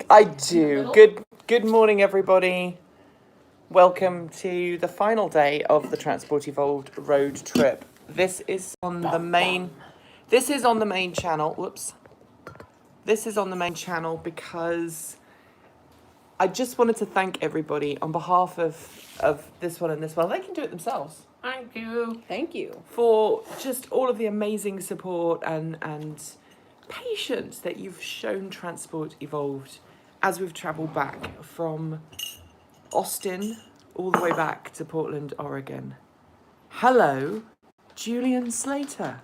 I do. Good morning, everybody. Welcome to the final day of the Transport Evolved road trip. This is on the main channel. Whoops. This is on the main channel because I just wanted to thank everybody on behalf of this one and this one. They can do it themselves. Thank you. Thank you. For just all of the amazing support and patience that you've shown Transport Evolved as we've travelled back from Austin all the way back to Portland, Oregon. Hello, Julian Slater.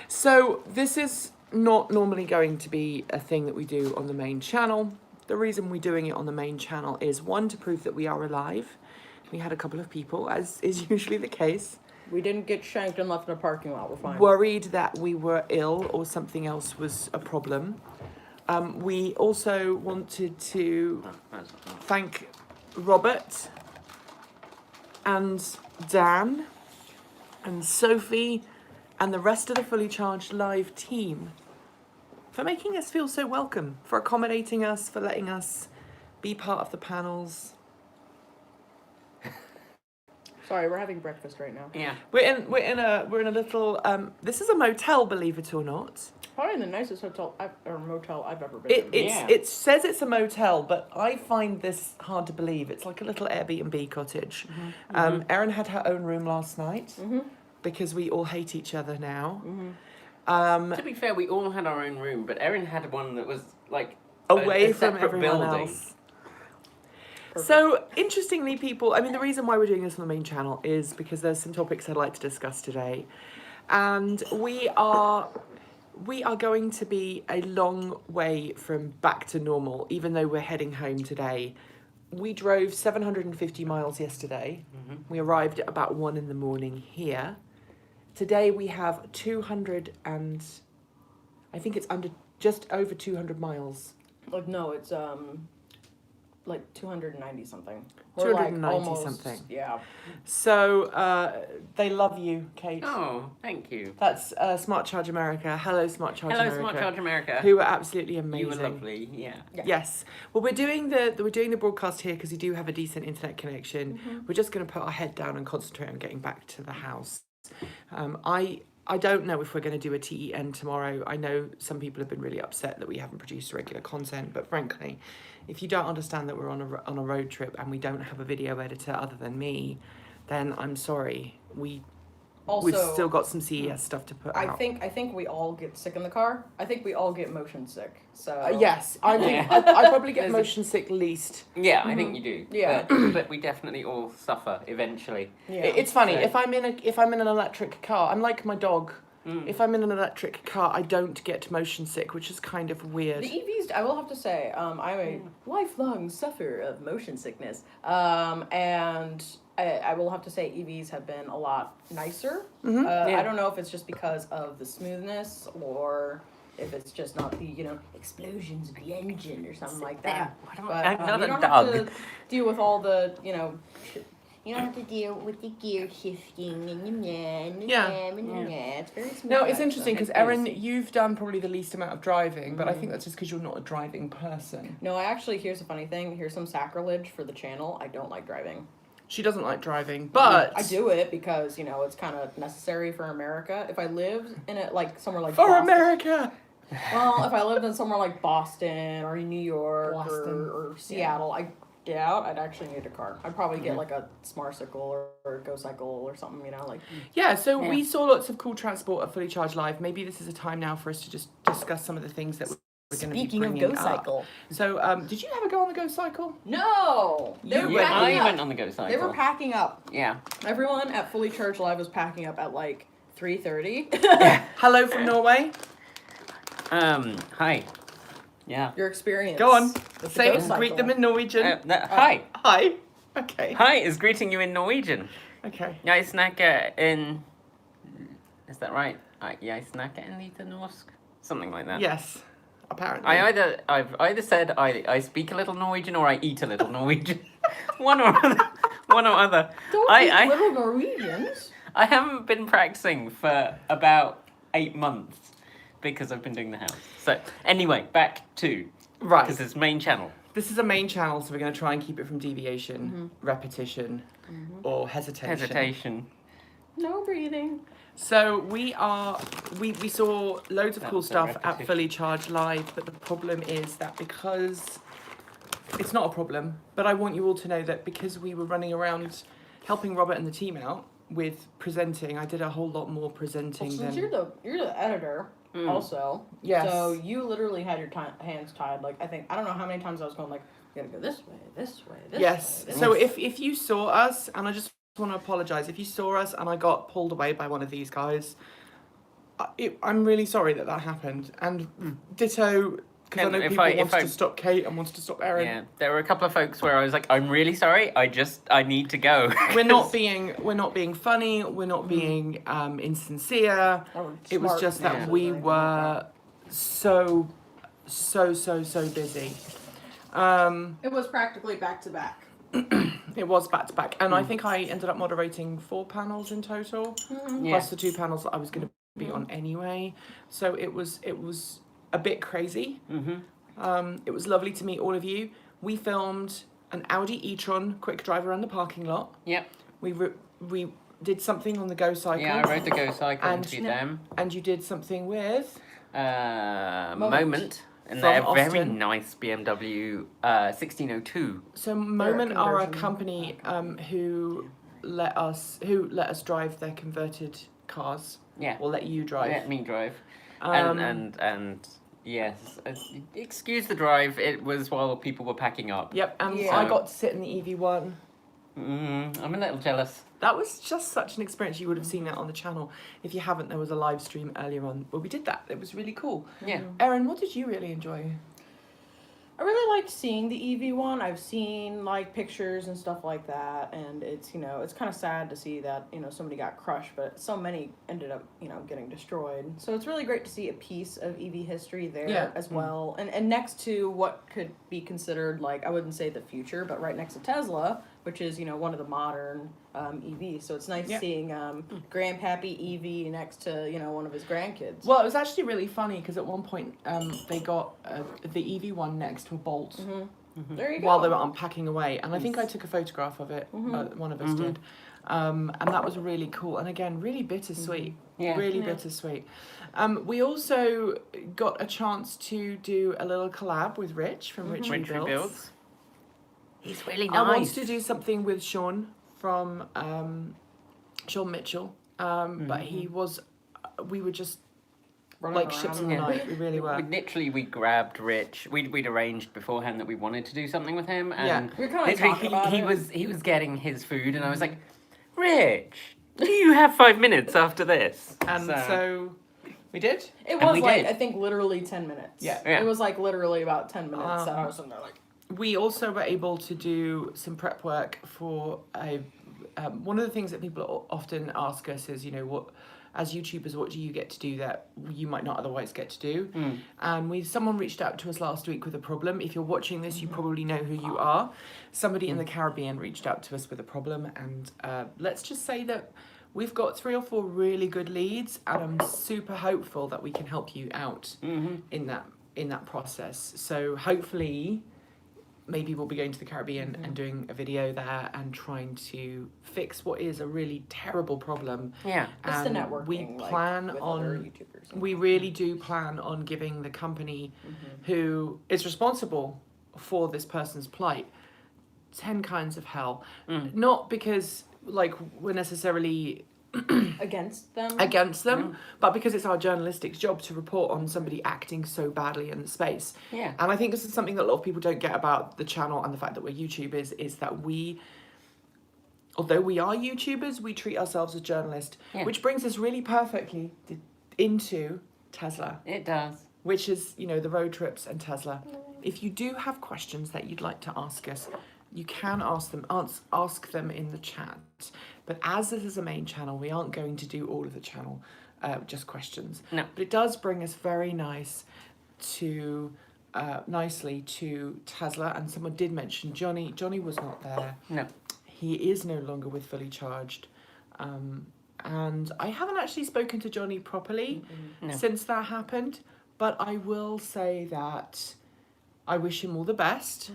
So this is not normally going to be a thing that we do on the main channel. The reason we're doing it on the main channel is, one, to prove that we are alive. We had a couple of people, as is usually the case, We didn't get shanked and left in a parking lot. We're fine. worried that we were ill or something else was a problem. We also wanted to thank Robert and Dan and Sophie and the rest of the Fully Charged Live team for making us feel so welcome, for accommodating us, for letting us be part of the panels. Sorry, we're having breakfast right now. Yeah. We're in a little this is a motel, believe it or not. Probably the nicest motel I've ever been in. It says it's a motel, but I find this hard to believe. It's like a little Airbnb cottage. Erin had her own room last night because we all hate each other now. To be fair, we all had our own room, but Erin had one that was like Away a from separate everyone building. else. So, interestingly, people, I mean, the reason why we're doing this on the main channel is because there's some topics I'd like to discuss today. And we are going to be a long way from back to normal, even though we're heading home today. We drove 750 miles yesterday. We arrived at about 1 a.m. here. Today we have 200 and I think it's just over 200 miles. Like, no, it's like 290 something. 290 something. Yeah. So they love you, Kate. Oh, thank you. That's Smart Charge America. Hello, Smart Charge America. Hello, Smart Charge America. Who are absolutely amazing. You were lovely. Yeah. Yes. Well, we're doing the broadcast here because we do have a decent internet connection. We're just going to put our head down and concentrate on getting back to the house. I don't know if we're going to do a TEN tomorrow. I know some people have been really upset that we haven't produced regular content, but frankly, if you don't understand that we're on a road trip and we don't have a video editor other than me, then I'm sorry. We've still got some CES stuff to put out. I think we all get sick in the car. I think we all get motion sick. So yes, I think I probably get motion sick least. Yeah, I think you do. Yeah. But we definitely all suffer eventually. Yeah. It's funny, So- if I'm in an electric car, I'm like my dog. If I'm in an electric car, I don't get motion sick, which is kind of weird. The EVs, I will have to say, I'm a lifelong sufferer of motion sickness. And I will have to say EVs have been a lot nicer. I don't know if it's just because of the smoothness or if it's just not the, explosions of the engine or something like that. I'm not you a don't dog. have to deal with all the, you don't have to deal with the gear shifting and it's very smooth. No, it's interesting because It Erin, is. you've done probably the least amount of driving, but I think that's just because you're not a driving person. No, here's a funny thing. Here's some sacrilege for the channel. I don't like driving. She doesn't like driving, but I do it because, it's kind of necessary for America. If I lived in it, like somewhere like for Boston, America. Well, if I lived in somewhere like Boston or New York Boston. or Seattle, I'd actually need a car. I'd probably get like a Smartcycle or a Go Cycle or something, Yeah, so we saw lots of cool transport at Fully Charged Live. Maybe this is a time now for us to just discuss some of the things that we're going to be bringing Go up. Cycle. So, did you ever go on the Go Cycle? No! They were Yeah, packing I up. went on the Go Cycle. They were packing up. Yeah. Everyone at Fully Charged Live was packing up at like 3:30. Hello from Norway. Hi. Yeah. Your experience. Go on. with the Say Go it. Cycle. Greet them in Norwegian. Hi. Hi. Okay. Hi is greeting you in Norwegian. Okay. Jeg snakker in... Is that right? Jeg snakker en lite norsk. Something like that. Yes. Apparently. I've either said I speak a little Norwegian or I eat a little Norwegian. One or other. Don't eat little Norwegians. I haven't been practicing for about 8 months because I've been doing the house. So anyway, back to Right. because it's main channel. This is a main channel, so we're going to try and keep it from deviation, repetition, or hesitation. No breathing. So we saw loads of That cool was a stuff at repetition. Fully Charged Live, but the problem is that because it's not a problem, but I want you all to know that because we were running around helping Robert and the team out with presenting, I did a whole lot more presenting Well, than since you're the editor also, Yes. so you literally had your hands tied. Like I don't know how many times I was going like, you gotta go this way, this way, this yes. way. This So way. if you saw us, and I just want to apologise, if you saw us and I got pulled away by one of these guys, I'm really sorry that happened. And ditto, because I And know if people I- wanted if I- to stop Kate and wanted to stop Erin. Yeah, there were a couple of folks where I was like, I'm really sorry. I need to go. We're not being funny. We're not being insincere. It was Smart. just that Yeah. we were so busy. It was practically back to back. It was back to back, and I think I ended up moderating 4 panels in total, Yeah. plus the 2 panels that I was going to be on anyway. So it was a bit crazy. It was lovely to meet all of you. We filmed an Audi e-tron quick drive around the parking lot. Yep. We did something on the Go Cycle. Yeah, I rode the Go Cycle And- to them. And you did something with Moment. And From they're very Austin. nice BMW 1602. So Moment are a conversion company who let us drive their converted cars. Yeah. Or let you drive. Let me drive. Um, And yes, excuse the drive. It was while people were packing up. Yep, and Yeah. I got to sit in the EV1. I'm a little jealous. That was just such an experience. You would have seen that on the channel. If you haven't, there was a live stream earlier on where we did that. It was really cool. Yeah. Erin, what did you really enjoy? I really liked seeing the EV1. I've seen like pictures and stuff like that, and it's it's kind of sad to see that somebody got crushed, but so many ended up getting destroyed. So it's really great to see a piece of EV history there as well, and next to what could be considered like I wouldn't say the future, but right next to Tesla, which is one of the modern EVs. So it's nice seeing Grandpappy EV next to one of his grandkids. Well, it was actually really funny because at one point they got the EV1 next to a Bolt There you go. while they were unpacking away, and I think I took a photograph of it. One of us did, and that was really cool. And again, really bittersweet. Yeah. Really bittersweet. We also got a chance to do a little collab with Rich from Rich Rich Rebuilds. Rebuilds. He's really I wanted nice. to do something with Sean from Sean Mitchell, but we were just Running like around. ships in the Yeah. night. We really were. We grabbed Rich. We'd arranged beforehand that we wanted to do something with him, and We were kinda literally talking about he it. was getting his food, and I was like, Rich, do you have 5 minutes after this? And so we did. It And was we like did. I think literally 10 minutes. Yeah. Yeah. It was like literally about 10 minutes that I was in there like. We also were able to do some prep work for one of the things that people often ask us is, what, as YouTubers, what do you get to do that you might not otherwise get to do? And someone reached out to us last week with a problem. If you're watching this, you probably know who you are. Somebody in the Caribbean reached out to us with a problem, and let's just say that we've got 3 or 4 really good leads, and I'm super hopeful that we can help you out in that process. So hopefully, maybe we'll be going to the Caribbean and doing a video there and trying to fix what is a really terrible problem. Yeah. It's the And networking. we plan with on other YouTubers. we really do plan on giving the company who is responsible for this person's plight 10 kinds of hell. Not because we're necessarily against them. against them, but because it's our journalistic job to report on somebody acting so badly in the space. Yeah. And I think this is something that a lot of people don't get about the channel and the fact that we're YouTubers, is that although we are YouTubers, we treat ourselves as journalists, which brings us really perfectly into Tesla. It does. Which is, the road trips and Tesla. If you do have questions that you'd like to ask us, you can ask them in the chat. But as this is a main channel, we aren't going to do all of the channel, just questions. No. But it does bring us very nicely to Tesla. And someone did mention Johnny. Johnny was not there. No. He is no longer with Fully Charged. and I haven't actually spoken to Johnny properly No. since that happened, but I will say that I wish him all the best,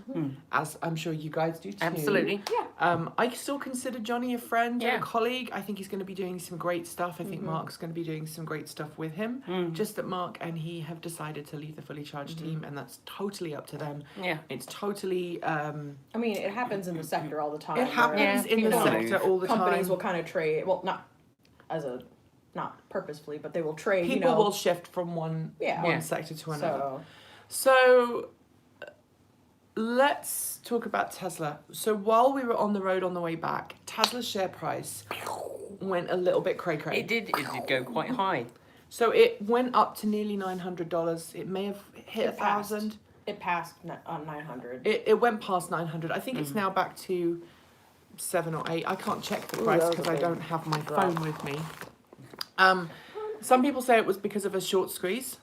as I'm sure you guys do too. Absolutely. I still consider Johnny a friend and Yeah. a colleague. I think he's going to be doing some great stuff. I think Mark's going to be doing some great stuff with him. Just that Mark and he have decided to leave the Fully Charged team, and that's totally up to them. Yeah. It's totally... I mean, it happens in the sector all the time. it happens Yeah, in the people sector move. all the Companies time. will kind of trade, well, not purposefully, but they will trade, People will shift from one Yeah. sector to another. so, So let's talk about Tesla. So while we were on the road on the way back, Tesla's share price went a little bit cray-cray. It did go quite high. So it went up to nearly $900. It may have hit It passed. 1,000. it passed 900. It went past 900. I think it's now back to 7 or 8. I can't check the price that was because a I big don't have my drop. phone with me. Some people say it was because of a short squeeze,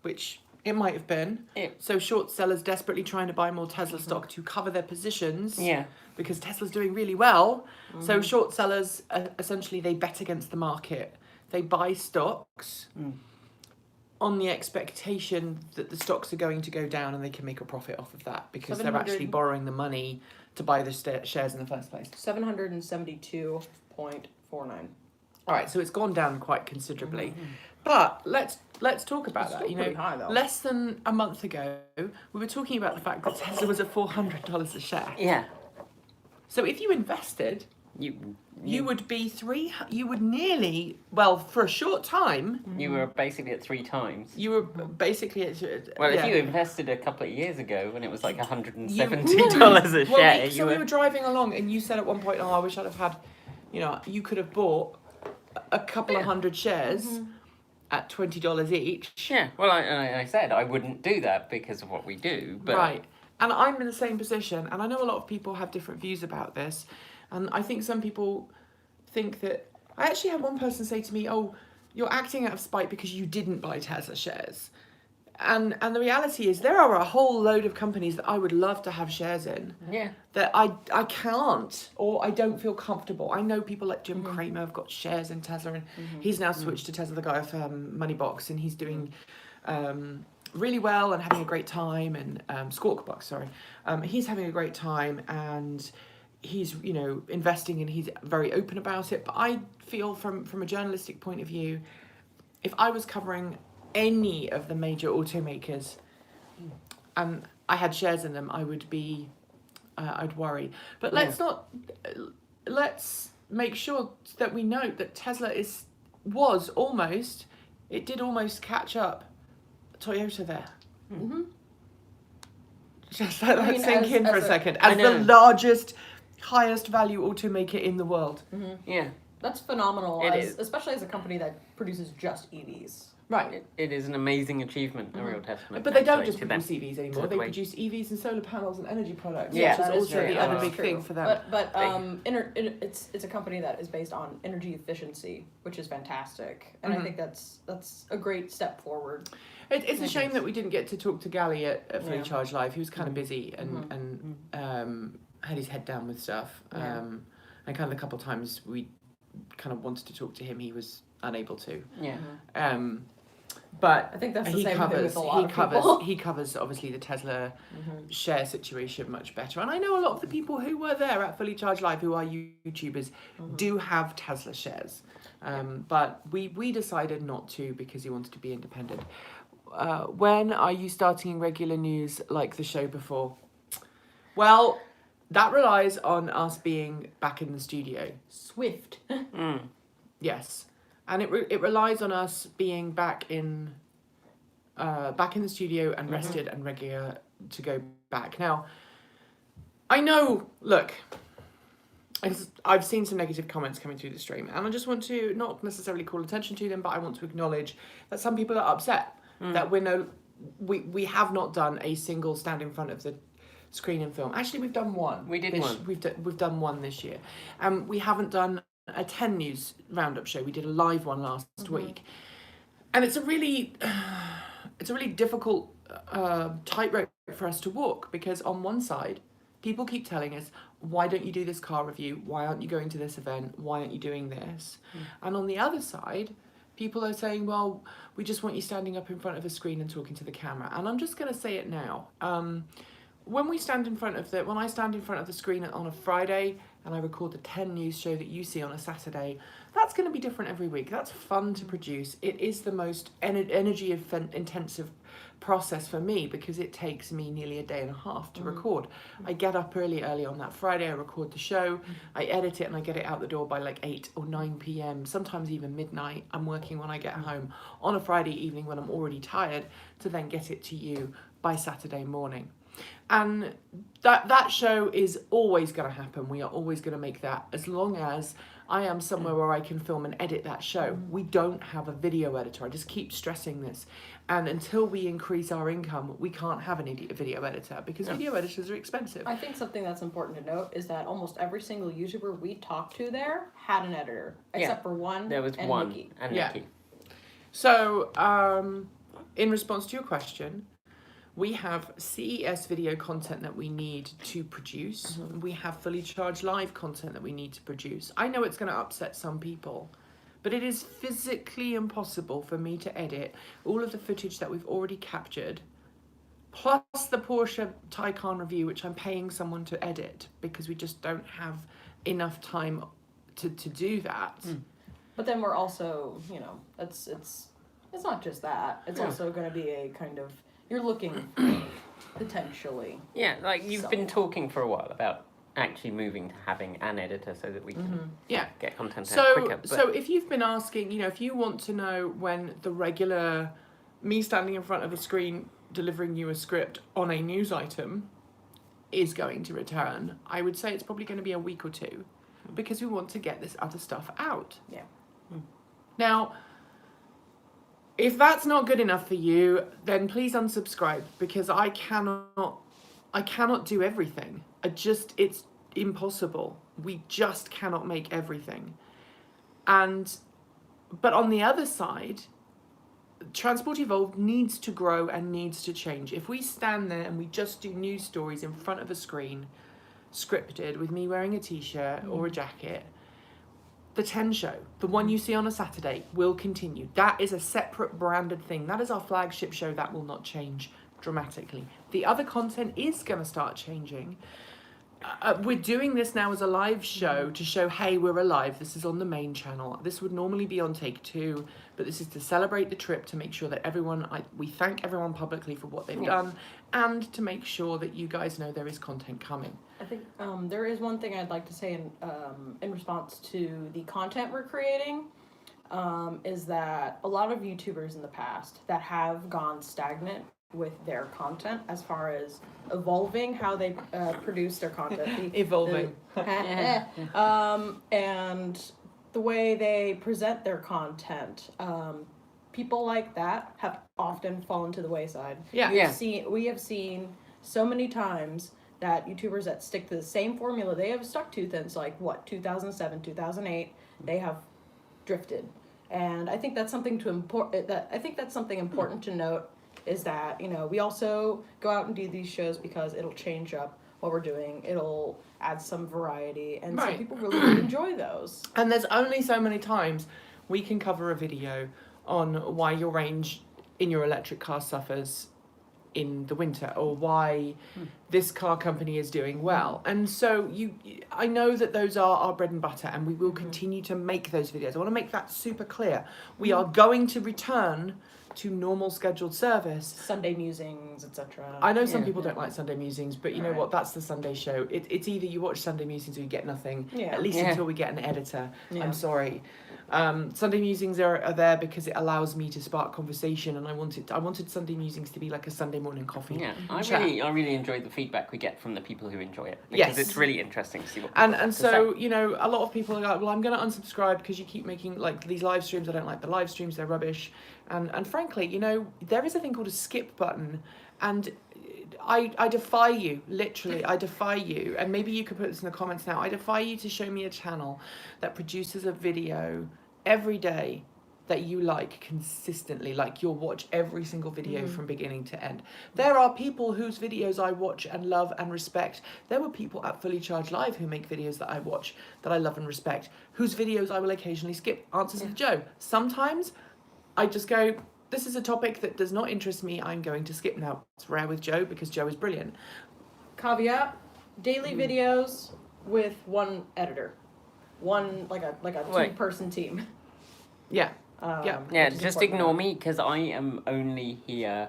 which it might have been. Yeah. So short sellers desperately trying to buy more Tesla stock to cover their positions. Yeah. Because Tesla's doing really well. So short sellers, essentially, they bet against the market. They buy stocks on the expectation that the stocks are going to go down and they can make a profit off of that because they're 700 actually borrowing the money to buy the shares in the first place. 772.49. All right, so it's gone down quite considerably. But let's talk about It's that. still You know, pretty high, though. less than a month ago, we were talking about the fact that Tesla was at $400 a share. Yeah. So if you invested, You you would nearly, well, for a short time, you were basically at 3 times. you were basically at... Well, yeah. if you invested a couple of years ago when it was like $170 a Well, share, so we were driving along and you said at one point, oh, I wish I'd have had, you could have bought a couple of hundred shares at $20 each. Yeah, well, I said I wouldn't do that because of what we do, but Right. And I'm in the same position, and I know a lot of people have different views about this, and I think some people think that... I actually had one person say to me, oh, you're acting out of spite because you didn't buy Tesla shares. And the reality is there are a whole load of companies that I would love to have shares in yeah, that I can't, or I don't feel comfortable. I know people like Jim Cramer have got shares in Tesla, and he's now switched to Tesla, the guy off Moneybox, and he's doing really well and having a great time, and Squawkbox, sorry. He's having a great time, and he's, investing, and he's very open about it. But I feel from a journalistic point of view, if I was covering any of the major automakers and I had shares in them, I would be... I'd worry. But let's make sure that we note that Tesla did almost catch up Toyota there. Just let that sink in for a second. As the largest, highest value automaker in the world. yeah. That's phenomenal, It is. especially as a company that produces just EVs. Right. It is an amazing achievement, a real testament. But they don't actually, just to them. produce EVs anymore. to the They way- produce EVs and solar panels and energy products, Yeah, which is that is also true. the other That's big true. thing for them. But it's a company that is based on energy efficiency, which is fantastic, and I think that's a great step forward. It's a shame that we didn't get to talk to Gally at Fully Yeah. Charged Live. He was kind of busy and had his head down with stuff. And kind of the couple of times we kind of wanted to talk to him, he was unable to. Yeah. But I think that's the he same thing covers with a lot of people. he covers obviously the Tesla share situation much better. And I know a lot of the people who were there at Fully Charged Live, who are YouTubers, do have Tesla shares. But we decided not to because he wanted to be independent. When are you starting in regular news like the show before? Well, that relies on us being back in the studio. Swift. Yes, and it relies on us being back in the studio and rested and regular to go back. Now, I know. Look, I've seen some negative comments coming through the stream, and I just want to not necessarily call attention to them, but I want to acknowledge that some people are upset that we have not done a single stand in front of the screen and film. Actually, we've done one. We did one. We've done one this year. We haven't done a 10 News roundup show. We did a live one last week, and it's a really difficult tightrope for us to walk, because on one side People keep telling us, why don't you do this car review? Why aren't you going to this event? Why aren't you doing this? And on the other side, people are saying, well, we just want you standing up in front of a screen and talking to the camera. And I'm just going to say it now. When I stand in front of the screen on a Friday and I record the 10 news show that you see on a Saturday, that's going to be different every week. That's fun to produce. It is the most energy intensive process for me because it takes me nearly a day and a half to record. I get up early on that Friday, I record the show, I edit it and I get it out the door by like 8 or 9 p.m, sometimes even midnight. I'm working when I get home on a Friday evening when I'm already tired to then get it to you by Saturday morning. And that show is always going to happen. We are always going to make that as long as I am somewhere where I can film and edit that show. We don't have a video editor. I just keep stressing this. And until we increase our income, we can't have a video editor because video editors are expensive. I think something that's important to note is that almost every single YouTuber we talked to there had an editor, except for one. There was and one, Nikki. and Yeah. Nikki. So, in response to your question, we have CES video content that we need to produce. We have fully charged live content that we need to produce. I know it's going to upset some people, but it is physically impossible for me to edit all of the footage that we've already captured, plus the Porsche Taycan review, which I'm paying someone to edit because we just don't have enough time to do that. But then we're also, it's not just that. It's also going to be a kind of, you're looking potentially. Yeah, like you've been talking for a while about actually moving to having an editor so that we can get content out quicker. So if you've been asking, if you want to know when the regular me standing in front of a screen delivering you a script on a news item is going to return, I would say it's probably going to be a week or two because we want to get this other stuff out. Yeah. Now, if that's not good enough for you, then please unsubscribe because I cannot do everything. It's impossible. We just cannot make everything. But on the other side, Transport Evolved needs to grow and needs to change. If we stand there and we just do news stories in front of a screen, scripted, with me wearing a t-shirt or a jacket, the 10 show, the one you see on a Saturday, will continue. That is a separate branded thing. That is our flagship show. That will not change dramatically. The other content is going to start changing. We're doing this now as a live show to show, hey, we're alive. This is on the main channel. This would normally be on Take 2, but this is to celebrate the trip, to make sure that we thank everyone publicly for what they've done, and to make sure that you guys know there is content coming. I think there is one thing I'd like to say in response to the content we're creating, is that a lot of YouTubers in the past that have gone stagnant with their content as far as evolving how they produce their content. Evolving. And the way they present their content. People like that have often fallen to the wayside. We have seen so many times that YouTubers that stick to the same formula they have stuck to since 2007, 2008, they have drifted. And I think that's something important to note, is that, we also go out and do these shows because it'll change up what we're doing. It'll add some variety, and some people really do enjoy those. And there's only so many times we can cover a video on why your range in your electric car suffers in the winter, or why this car company is doing well. And so I know that those are our bread and butter, and we will continue to make those videos. I want to make that super clear. We are going to return to normal scheduled service. Sunday musings, etc. I know some people don't like Sunday musings, but you know what? That's the Sunday show. It's either you watch Sunday musings or you get nothing. At least until we get an editor. I'm sorry. Sunday musings are there because it allows me to spark conversation, and I wanted Sunday musings to be like a Sunday morning coffee. Yeah, I really enjoyed the feedback we get from the people who enjoy it, because it's really interesting to see what people have to so say. A lot of people are like, well, I'm going to unsubscribe because you keep making these live streams. I don't like the live streams, they're rubbish. And frankly, there is a thing called a skip button, and I defy you, literally, I defy you, and maybe you could put this in the comments now, I defy you to show me a channel that produces a video every day that you like consistently, like you'll watch every single video from beginning to end. There are people whose videos I watch and love and respect. There were people at Fully Charged Live who make videos that I watch, that I love and respect, whose videos I will occasionally skip. Answers with Joe. Sometimes I just go, this is a topic that does not interest me, I'm going to skip now. It's rare with Joe because Joe is brilliant. Caveat: daily videos with one editor, one like a two-person team. Yeah. Yeah, just ignore me because I am only here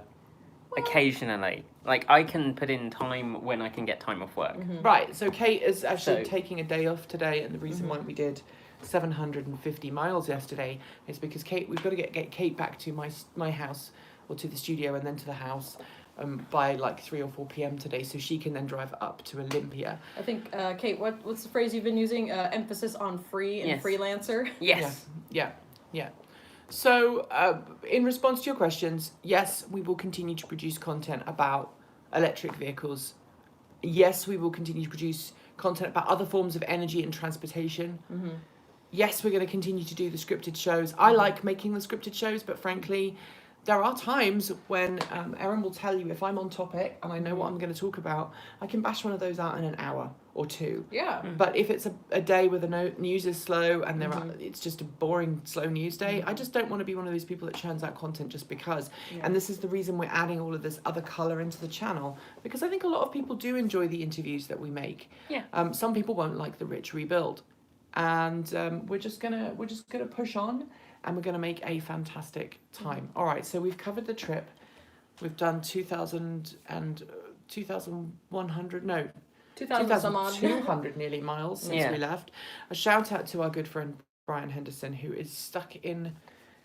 occasionally. Like, I can put in time when I can get time off work. Right, so Kate is actually So- taking a day off today, and the reason why we did 750 miles yesterday is because we've got to get Kate back to my house, or to the studio and then to the house by like 3 or 4 p.m. today, so she can then drive up to Olympia. I think, Kate, what's the phrase you've been using? Emphasis on free and Yes. freelancer. Yes. Yeah. So, in response to your questions, yes, we will continue to produce content about electric vehicles. Yes, we will continue to produce content about other forms of energy and transportation. Yes, we're going to continue to do the scripted shows. I like making the scripted shows, but frankly, there are times when Erin will tell you if I'm on topic and I know what I'm going to talk about, I can bash one of those out in an hour or two. Yeah. But if it's a day where the news is slow and it's just a boring, slow news day, I just don't want to be one of those people that churns out content just because. Yeah. And this is the reason we're adding all of this other colour into the channel, because I think a lot of people do enjoy the interviews that we make. Yeah. Some people won't like the rich rebuild. And we're just gonna push on, and we're gonna make a fantastic time. All right, so we've covered the trip. We've done 2,100, no, 2,000 some odd. 2,200 nearly miles since we left. A shout out to our good friend Brian Henderson, who is stuck in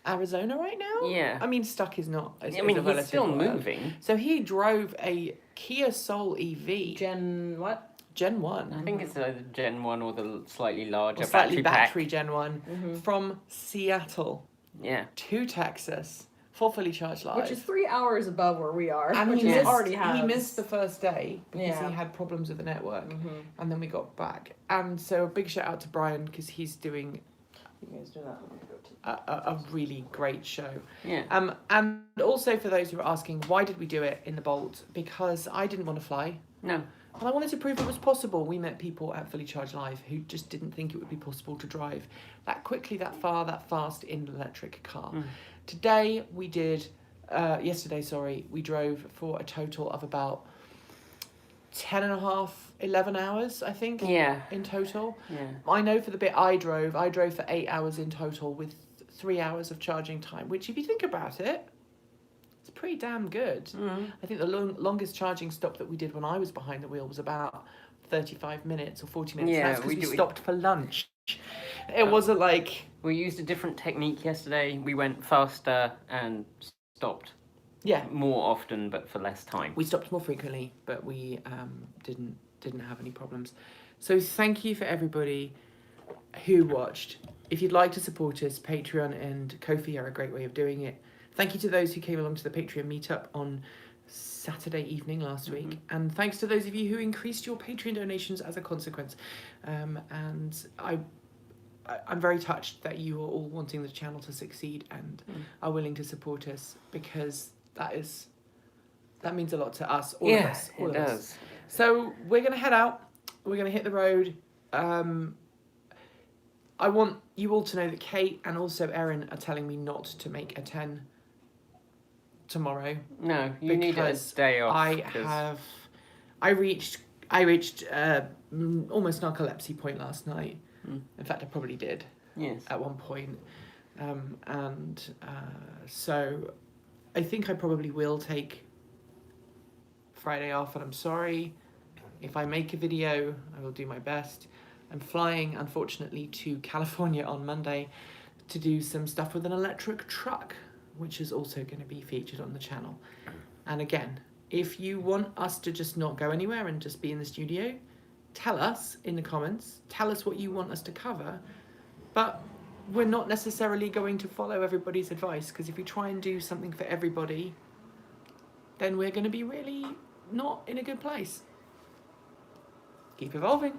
Arizona right now. Yeah. I mean, stuck is not. I mean, a he's relative still word. moving. So he drove a Kia Soul EV, Gen what? Gen 1. I think it's either Gen 1 or the slightly larger Or slightly battery pack. Gen 1 from Seattle Yeah. to Texas for Fully Charged Live. Which is 3 hours above where we are. and which he is missed, already has. he missed the first day because Yeah. he had problems with the network, and then we got back. And so a big shout out to Brian, because he's doing You guys do that. I'm gonna go to. a really great show. Yeah. And also for those who are asking, why did we do it in the Bolt? Because I didn't want to fly. No. And I wanted to prove it was possible. We met people at Fully Charged Live who just didn't think it would be possible to drive that quickly, that far, that fast in an electric car. Yesterday, we drove for a total of about 10 and a half, 11 hours, I think, Yeah. in total. Yeah. I know for the bit I drove for 8 hours in total with 3 hours of charging time, which if you think about it, it's pretty damn good. I think the longest charging stop that we did when I was behind the wheel was about 35 minutes or 40 minutes. Yeah, That's because we we stopped for lunch. It wasn't like... We used a different technique yesterday. We went faster and stopped Yeah, more often, but for less time. we stopped more frequently, but we didn't have any problems. So thank you for everybody who watched. If you'd like to support us, Patreon and Ko-fi are a great way of doing it. Thank you to those who came along to the Patreon meetup on Saturday evening last week. And thanks to those of you who increased your Patreon donations as a consequence. And I'm very touched that you are all wanting the channel to succeed and are willing to support us, because that means a lot to us, all of us. All it of us. does. So we're going to head out. We're going to hit the road. I want you all to know that Kate and also Erin are telling me not to make a 10 tomorrow. No, you need a because day off. I 'cause- reached almost narcolepsy point last night. In fact, I probably did Yes. at one point. So I think I probably will take Friday off, and I'm sorry. If I make a video, I will do my best. I'm flying, unfortunately, to California on Monday to do some stuff with an electric truck, which is also going to be featured on the channel. And again, if you want us to just not go anywhere and just be in the studio, tell us in the comments. Tell us what you want us to cover. But we're not necessarily going to follow everybody's advice, because if we try and do something for everybody, then we're going to be really not in a good place. Keep evolving.